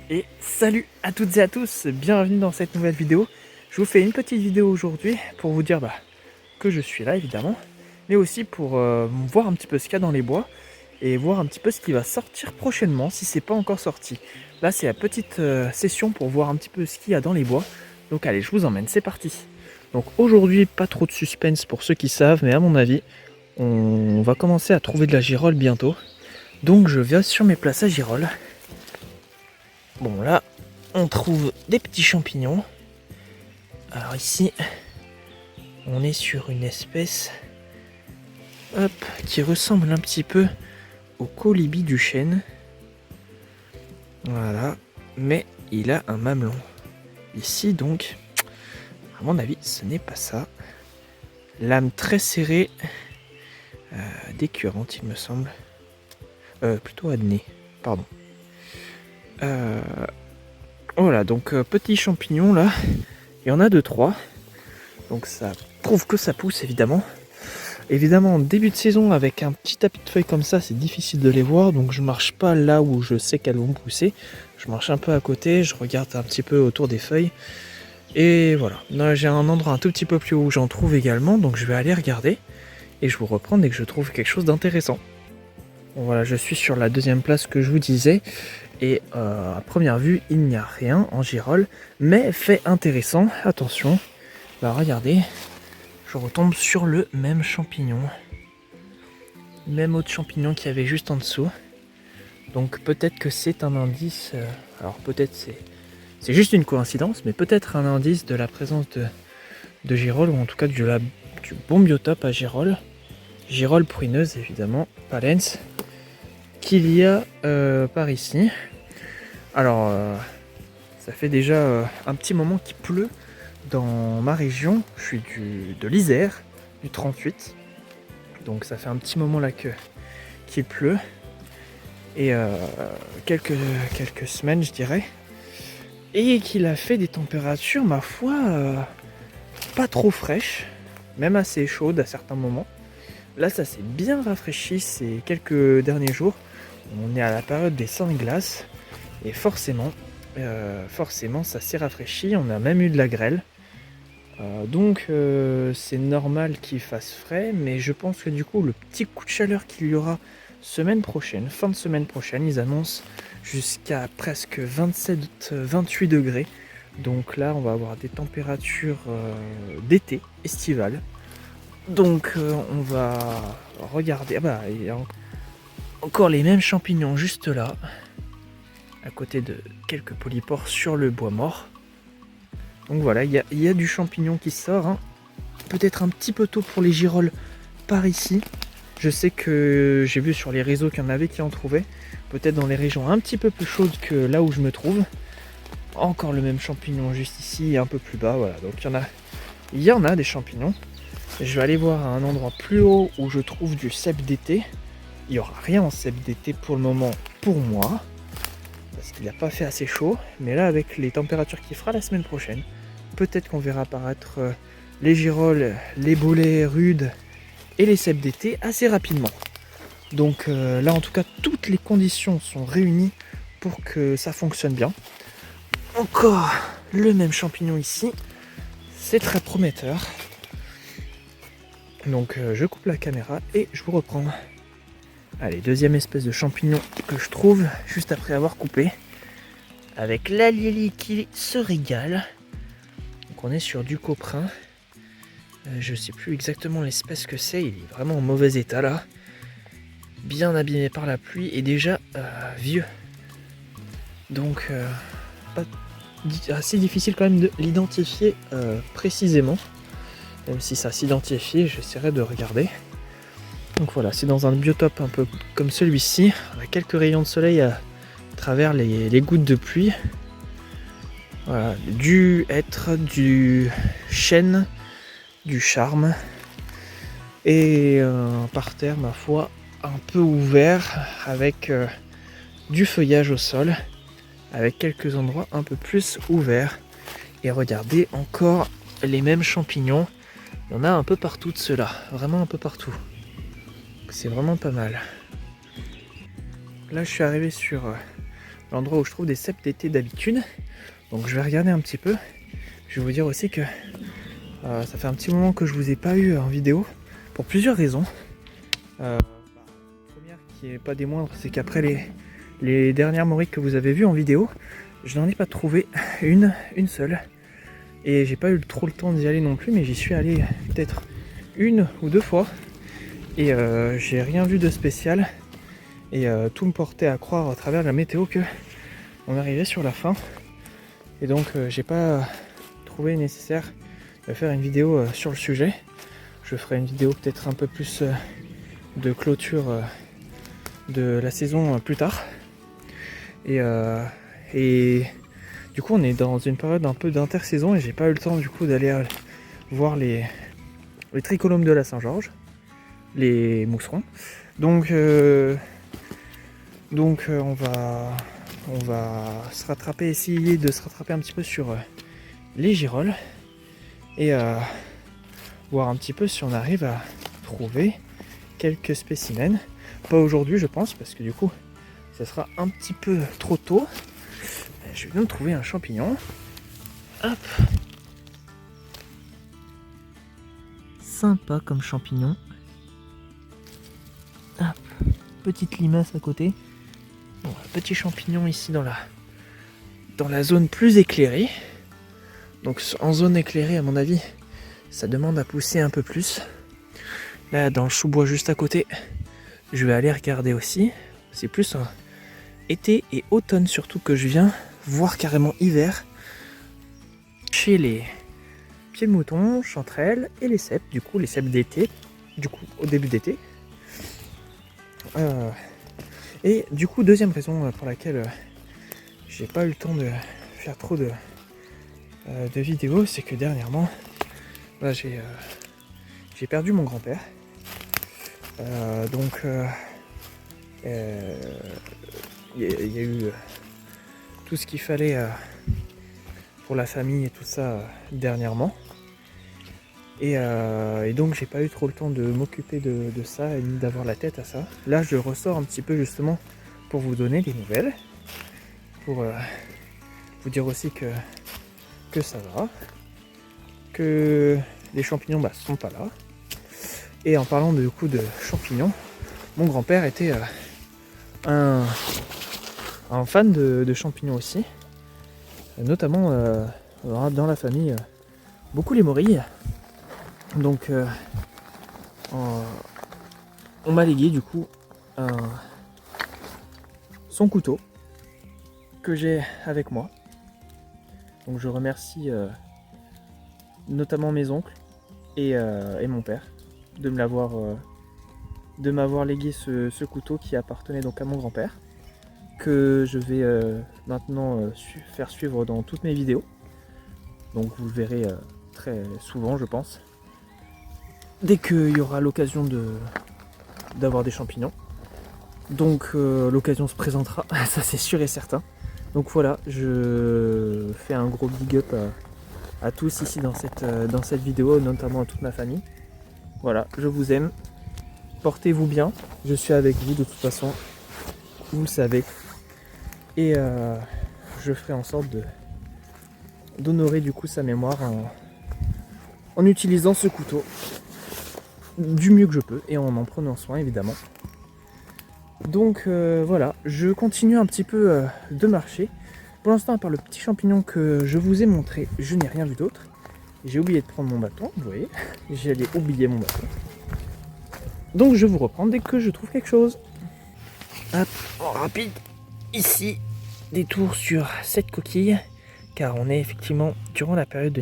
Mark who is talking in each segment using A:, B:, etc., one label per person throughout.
A: Et salut à toutes et à tous, bienvenue dans cette nouvelle vidéo. Je vous fais une petite vidéo aujourd'hui pour vous dire que je suis là évidemment, mais aussi pour voir un petit peu ce qu'il y a dans les bois et voir un petit peu ce qui va sortir prochainement si c'est pas encore sorti. Là c'est la petite session pour voir un petit peu ce qu'il y a dans les bois. Donc allez, je vous emmène, c'est parti. Donc aujourd'hui, pas trop de suspense pour ceux qui savent, mais à mon avis, on va commencer à trouver de la girole bientôt. Donc je vais sur mes places à girole. Bon là, on trouve des petits champignons. Alors ici, on est sur une espèce qui ressemble un petit peu au colibri du chêne. Voilà, mais il a un mamelon. Ici donc, à mon avis, ce n'est pas ça. Lame très serrée, décurrente il me semble. Plutôt adnée, pardon. Voilà, donc petits champignons là, il y en a 2-3. Donc ça prouve que ça pousse évidemment. Évidemment, en début de saison, avec un petit tapis de feuilles comme ça, c'est difficile de les voir. Donc je marche pas là où je sais qu'elles vont pousser. Je marche un peu à côté, je regarde un petit peu autour des feuilles. Et voilà, là j'ai un endroit un tout petit peu plus haut où j'en trouve également. Donc je vais aller regarder et je vous reprends dès que je trouve quelque chose d'intéressant. Bon, voilà, je suis sur la deuxième place que je vous disais. Et à première vue, il n'y a rien en girole. Mais fait intéressant, attention. Bah regardez, je retombe sur le même champignon. Même autre champignon qu'il y avait juste en dessous. Donc peut-être que c'est un indice. Alors peut-être c'est juste une coïncidence, mais peut-être un indice de la présence de girole, ou en tout cas du bon biotope à girole. Girole pruineuse évidemment, palens, qu'il y a par ici. Alors ça fait déjà un petit moment qu'il pleut dans ma région. Je suis de l'Isère, du 38. Donc ça fait un petit moment là qu'il pleut. Et quelques semaines je dirais. Et qu'il a fait des températures, ma foi, pas trop fraîches. Même assez chaudes à certains moments. Là ça s'est bien rafraîchi ces quelques derniers jours. On est à la période des 100 glaces. Et forcément ça s'est rafraîchi. On a même eu de la grêle. Donc c'est normal qu'il fasse frais, mais je pense que du coup le petit coup de chaleur qu'il y aura semaine prochaine, fin de semaine prochaine, ils annoncent jusqu'à presque 27-28 degrés. Donc là on va avoir des températures d'été, estivales. Donc on va regarder, il y a encore les mêmes champignons juste là, à côté de quelques polypores sur le bois mort. Donc voilà, il y a du champignon qui sort, hein. Peut-être un petit peu tôt pour les girolles par ici. Je sais que j'ai vu sur les réseaux qu'il y en avait qui en trouvaient. Peut-être dans les régions un petit peu plus chaudes que là où je me trouve. Encore le même champignon juste ici et un peu plus bas. Voilà, donc il y en a des champignons. Je vais aller voir à un endroit plus haut où je trouve du cèpe d'été. Il n'y aura rien en cèpe d'été pour le moment pour moi, parce qu'il n'a pas fait assez chaud. Mais là, avec les températures qu'il fera la semaine prochaine, peut-être qu'on verra apparaître les girolles, les bolets rudes et les cèpes d'été assez rapidement. Donc là en tout cas toutes les conditions sont réunies pour que ça fonctionne bien. Encore le même champignon ici, c'est très prometteur. Donc je coupe la caméra et je vous reprends. Allez, deuxième espèce de champignon que je trouve juste après avoir coupé, avec la lily qui se régale. Donc on est sur du coprin. Je sais plus exactement l'espèce que c'est, il est vraiment en mauvais état là. Bien abîmé par la pluie et déjà vieux. Donc assez difficile quand même de l'identifier précisément. Même si ça s'identifie, j'essaierai de regarder. Donc voilà, c'est dans un biotope un peu comme celui-ci. On a quelques rayons de soleil à travers les gouttes de pluie. Voilà, dû être du chêne, du charme. Et par terre, ma foi, un peu ouvert avec du feuillage au sol, avec quelques endroits un peu plus ouverts. Et regardez, encore les mêmes champignons. Il y en a un peu partout de ceux-là, vraiment un peu partout. C'est vraiment pas mal. Là je suis arrivé l'endroit où je trouve des cèpes d'été d'habitude. Donc je vais regarder un petit peu. Je vais vous dire aussi que ça fait un petit moment que je vous ai pas eu en vidéo pour plusieurs raisons. La première qui est pas des moindres, c'est qu'après les dernières moriques que vous avez vues en vidéo, je n'en ai pas trouvé une seule. Et j'ai pas eu trop le temps d'y aller non plus, mais j'y suis allé peut-être 1 ou 2 fois. Et j'ai rien vu de spécial. Et tout me portait à croire à travers la météo que on arrivait sur la fin. Et donc j'ai pas trouvé nécessaire de faire une vidéo sur le sujet. Je ferai une vidéo peut-être un peu plus de clôture de la saison plus tard. Et du coup on est dans une période un peu d'intersaison et j'ai pas eu le temps du coup d'aller voir les trichomes de la Saint-Georges, les mousserons. Donc on va se rattraper, essayer de se rattraper un petit peu sur les girolles et voir un petit peu si on arrive à trouver quelques spécimens. Pas aujourd'hui je pense parce que du coup ça sera un petit peu trop tôt. Je vais donc trouver un champignon. Hop. Sympa comme champignon. Hop. Petite limace à côté. Bon, un petit champignon ici dans la zone plus éclairée. Donc en zone éclairée à mon avis ça demande à pousser un peu plus. Là dans le chou-bois juste à côté je vais aller regarder aussi. C'est plus un été et automne surtout que je viens voir carrément hiver chez les pieds de mouton, chanterelles et les cèpes. Du coup les cèpes d'été, du coup au début d'été. Et du coup deuxième raison pour laquelle j'ai pas eu le temps de faire trop de vidéos, c'est que dernièrement là, j'ai perdu mon grand-père. Donc il y a eu tout ce qu'il fallait pour la famille et tout ça dernièrement. Et donc j'ai pas eu trop le temps de m'occuper de ça et ni d'avoir la tête à ça. Là je ressors un petit peu justement pour vous donner des nouvelles, pour vous dire aussi que ça va, que les champignons sont pas là. Et en parlant du coup de champignons, mon grand-père était un fan de champignons aussi, notamment dans la famille beaucoup les morilles. Donc on m'a légué du coup son couteau que j'ai avec moi. Donc je remercie notamment mes oncles et mon père de m'avoir légué ce couteau qui appartenait donc à mon grand-père, que je vais maintenant faire suivre dans toutes mes vidéos. Donc vous le verrez très souvent je pense, dès qu'il y aura l'occasion d'avoir des champignons. Donc l'occasion se présentera, ça c'est sûr et certain. Donc voilà, je fais un gros big up à tous ici dans cette vidéo, notamment à toute ma famille. Voilà, je vous aime, portez-vous bien, je suis avec vous de toute façon, vous le savez. Et je ferai en sorte d'honorer du coup sa mémoire en utilisant ce couteau du mieux que je peux et en prenant soin évidemment. Donc voilà, je continue un petit peu de marcher. Pour l'instant, à part le petit champignon que je vous ai montré, je n'ai rien vu d'autre. J'ai oublié de prendre mon bâton, vous voyez, j'allais oublier mon bâton. Donc je vous reprends dès que je trouve quelque chose. Hop, en rapide, ici, détour sur cette coquille, car on est effectivement durant la période de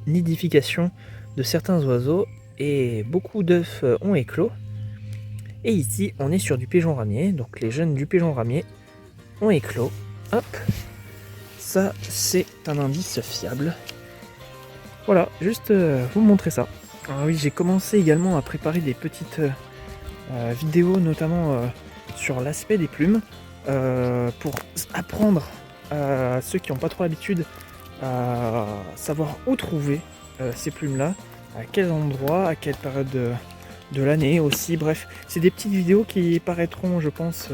A: nidification de certains oiseaux et beaucoup d'œufs ont éclos. Et ici, on est sur du pigeon ramier, donc les jeunes du pigeon ramier ont éclos. Hop, ça c'est un indice fiable. Voilà, juste vous montrer ça. Alors oui, j'ai commencé également à préparer des petites vidéos, notamment sur l'aspect des plumes, pour apprendre à ceux qui n'ont pas trop l'habitude à savoir où trouver ces plumes-là, à quel endroit, à quelle période de l'année aussi. Bref, c'est des petites vidéos qui paraîtront, je pense,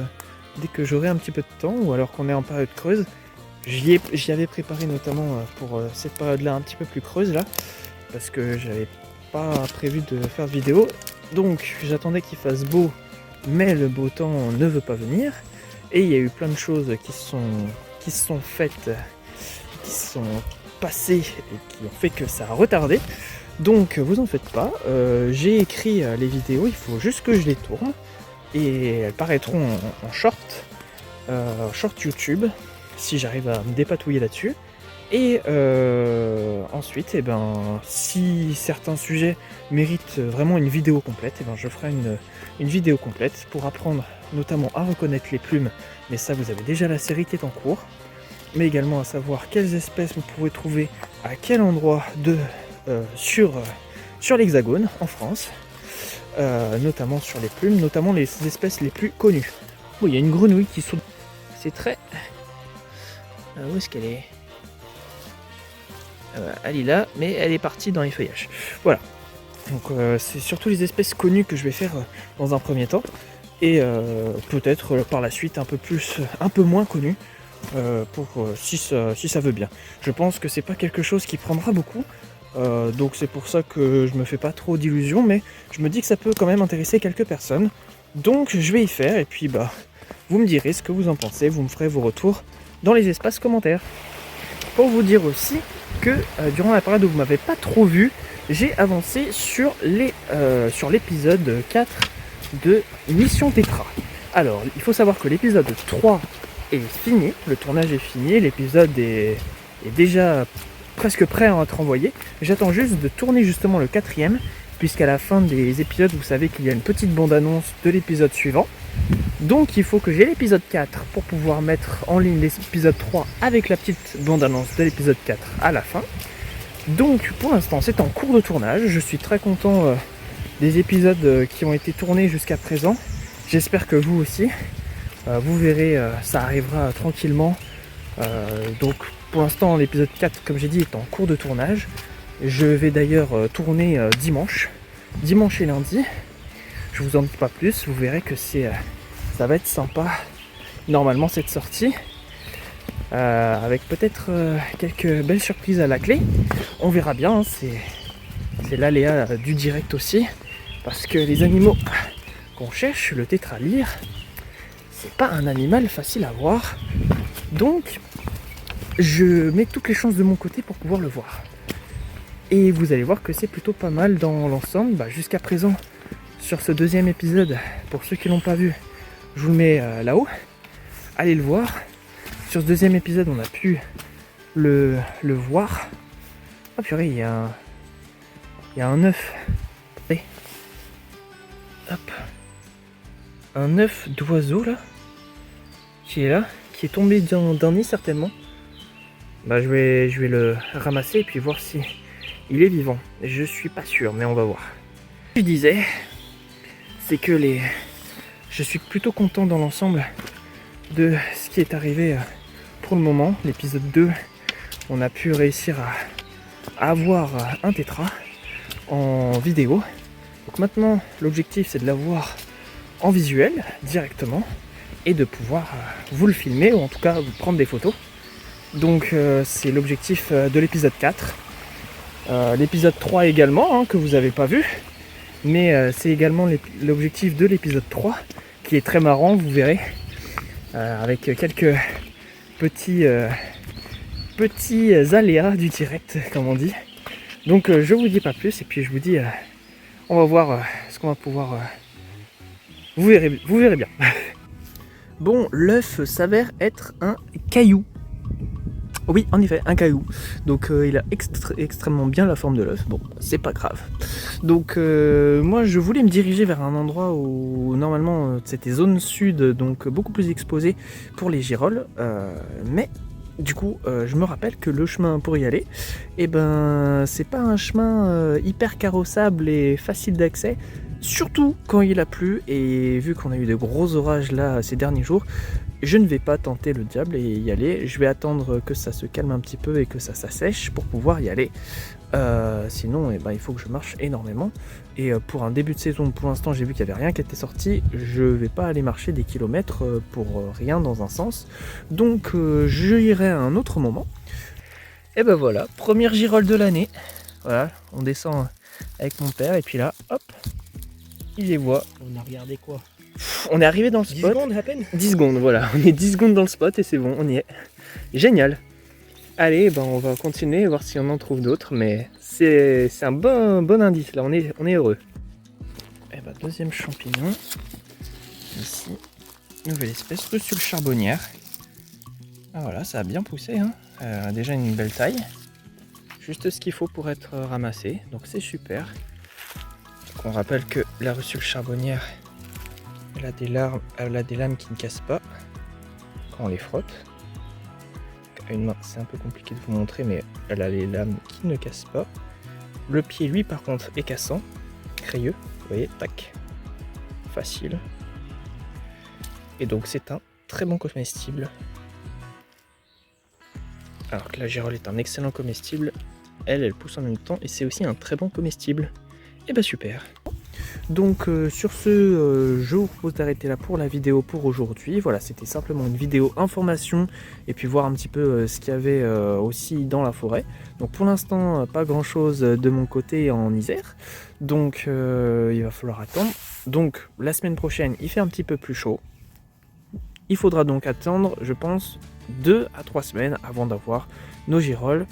A: dès que j'aurai un petit peu de temps, ou alors qu'on est en période creuse. J'y avais préparé notamment pour cette période-là un petit peu plus creuse là, parce que j'avais pas prévu de faire de vidéo. Donc j'attendais qu'il fasse beau, mais le beau temps ne veut pas venir. Et il y a eu plein de choses qui se sont faites, qui se sont passées et qui ont fait que ça a retardé. Donc vous en faites pas, j'ai écrit les vidéos, il faut juste que je les tourne. Et elles paraîtront en short YouTube, si j'arrive à me dépatouiller là-dessus. Et ensuite, si certains sujets méritent vraiment une vidéo complète, je ferai une vidéo complète pour apprendre notamment à reconnaître les plumes, mais ça vous avez déjà la série qui est en cours, mais également à savoir quelles espèces vous pouvez trouver à quel endroit sur l'Hexagone en France, notamment sur les plumes, notamment les espèces les plus connues. Bon, il y a une grenouille qui saute. C'est très... où est-ce qu'elle est? Elle est là, mais elle est partie dans les feuillages. Voilà. Donc c'est surtout les espèces connues que je vais faire dans un premier temps. Et peut-être par la suite un peu moins connues. Si ça veut bien. Je pense que c'est pas quelque chose qui prendra beaucoup. Donc c'est pour ça que je me fais pas trop d'illusions. Mais je me dis que ça peut quand même intéresser quelques personnes. Donc je vais y faire. Et puis vous me direz ce que vous en pensez. Vous me ferez vos retours dans les espaces commentaires. Pour vous dire aussi que durant la période où vous m'avez pas trop vu, j'ai avancé sur l'épisode 4 de Mission Tetra. Alors, il faut savoir que l'épisode 3 est fini, le tournage est fini, l'épisode est déjà presque prêt à être envoyé. J'attends juste de tourner justement le 4e, puisqu'à la fin des épisodes, vous savez qu'il y a une petite bande-annonce de l'épisode suivant. Donc il faut que j'ai l'épisode 4 pour pouvoir mettre en ligne l'épisode 3 avec la petite bande-annonce de l'épisode 4 à la fin. Donc pour l'instant c'est en cours de tournage, je suis très content des épisodes qui ont été tournés jusqu'à présent. J'espère que vous aussi, vous verrez, ça arrivera tranquillement. Donc pour l'instant l'épisode 4 comme j'ai dit est en cours de tournage. Je vais d'ailleurs tourner dimanche et lundi. Je vous en dis pas plus, vous verrez que ça va être sympa. Normalement cette sortie, avec peut-être quelques belles surprises à la clé. On verra bien, hein, c'est l'aléa du direct aussi. Parce que les animaux qu'on cherche, le tétralyre, c'est pas un animal facile à voir. Donc je mets toutes les chances de mon côté pour pouvoir le voir. Et vous allez voir que c'est plutôt pas mal dans l'ensemble. Jusqu'à présent, sur ce 2e épisode, pour ceux qui l'ont pas vu, je vous le mets là-haut. Allez le voir. Sur ce 2e épisode, on a pu le voir. Oh purée, il y a un œuf. Allez. Hop. Un œuf d'oiseau là. Qui est là. Qui est tombé d'un nid certainement. Je vais le ramasser et puis voir si il est vivant. Je suis pas sûr, mais on va voir. Ce que je disais, c'est que je suis plutôt content dans l'ensemble de ce qui est arrivé pour le moment. L'épisode 2, on a pu réussir à avoir un tétra en vidéo. Donc maintenant, l'objectif c'est de l'avoir en visuel directement et de pouvoir vous le filmer ou en tout cas vous prendre des photos. Donc c'est l'objectif de l'épisode 4. L'épisode 3 également, hein, que vous n'avez pas vu. Mais c'est également l'objectif de l'épisode 3 qui est très marrant, vous verrez. Avec quelques petits aléas du direct, comme on dit. Donc je vous dis pas plus et puis je vous dis, on va voir ce qu'on va pouvoir... Vous verrez bien. Bon, l'œuf s'avère être un caillou. Oui, en effet, un caillou. Donc il a extrêmement bien la forme de l'œuf. Bon, c'est pas grave. Donc moi je voulais me diriger vers un endroit où normalement c'était zone sud, donc beaucoup plus exposé pour les girolles. Mais du coup je me rappelle que le chemin pour y aller, c'est pas un chemin hyper carrossable et facile d'accès. Surtout quand il a plu, et vu qu'on a eu de gros orages là ces derniers jours, je ne vais pas tenter le diable et y aller. Je vais attendre que ça se calme un petit peu et que ça s'assèche pour pouvoir y aller. Sinon, il faut que je marche énormément. Et pour un début de saison, pour l'instant, j'ai vu qu'il n'y avait rien qui était sorti. Je vais pas aller marcher des kilomètres pour rien dans un sens. Donc, je irai à un autre moment. Et ben voilà, première girole de l'année. Voilà, on descend avec mon père et puis là, hop, il les voit.
B: On a regardé quoi?
A: On est arrivé dans le
B: 10
A: spot.
B: secondes à peine?
A: 10 secondes, voilà. On est 10 secondes dans le spot et c'est bon, on y est. Génial. Allez, on va continuer, voir si on en trouve d'autres, mais c'est un bon indice, là, on est heureux. Et deuxième champignon. Ici, nouvelle espèce, Russule charbonnière. Ah voilà, ça a bien poussé, hein. Déjà une belle taille. Juste ce qu'il faut pour être ramassé, donc c'est super. Donc on rappelle que la Russule charbonnière, elle a des lames qui ne cassent pas quand on les frotte. À une main, c'est un peu compliqué de vous montrer, mais elle a les lames qui ne cassent pas. Le pied, lui, par contre, est cassant, crayeux. Vous voyez, tac, facile. Et donc, c'est un très bon comestible. Alors que la girole est un excellent comestible, elle pousse en même temps et c'est aussi un très bon comestible. Et super. Donc sur ce, je vous propose d'arrêter là pour la vidéo pour aujourd'hui. Voilà, c'était simplement une vidéo information et puis voir un petit peu ce qu'il y avait aussi dans la forêt. Donc pour l'instant, pas grand chose de mon côté en Isère. Donc il va falloir attendre. Donc la semaine prochaine, il fait un petit peu plus chaud. Il faudra donc attendre, je pense, 2 à 3 semaines avant d'avoir nos girolles.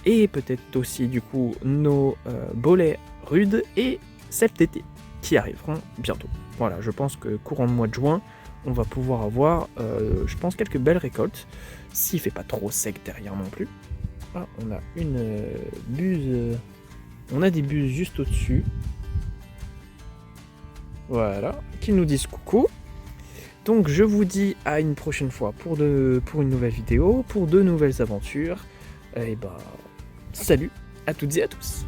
A: Et peut-être aussi du coup nos bolets rudes et septétés qui arriveront bientôt. Voilà, je pense que courant de mois de juin, on va pouvoir avoir, je pense, quelques belles récoltes, s'il fait pas trop sec derrière non plus. Ah, on a une buse, on a des buses juste au-dessus. Voilà, qui nous disent coucou. Donc je vous dis à une prochaine fois pour une nouvelle vidéo, pour de nouvelles aventures. Et salut à toutes et à tous.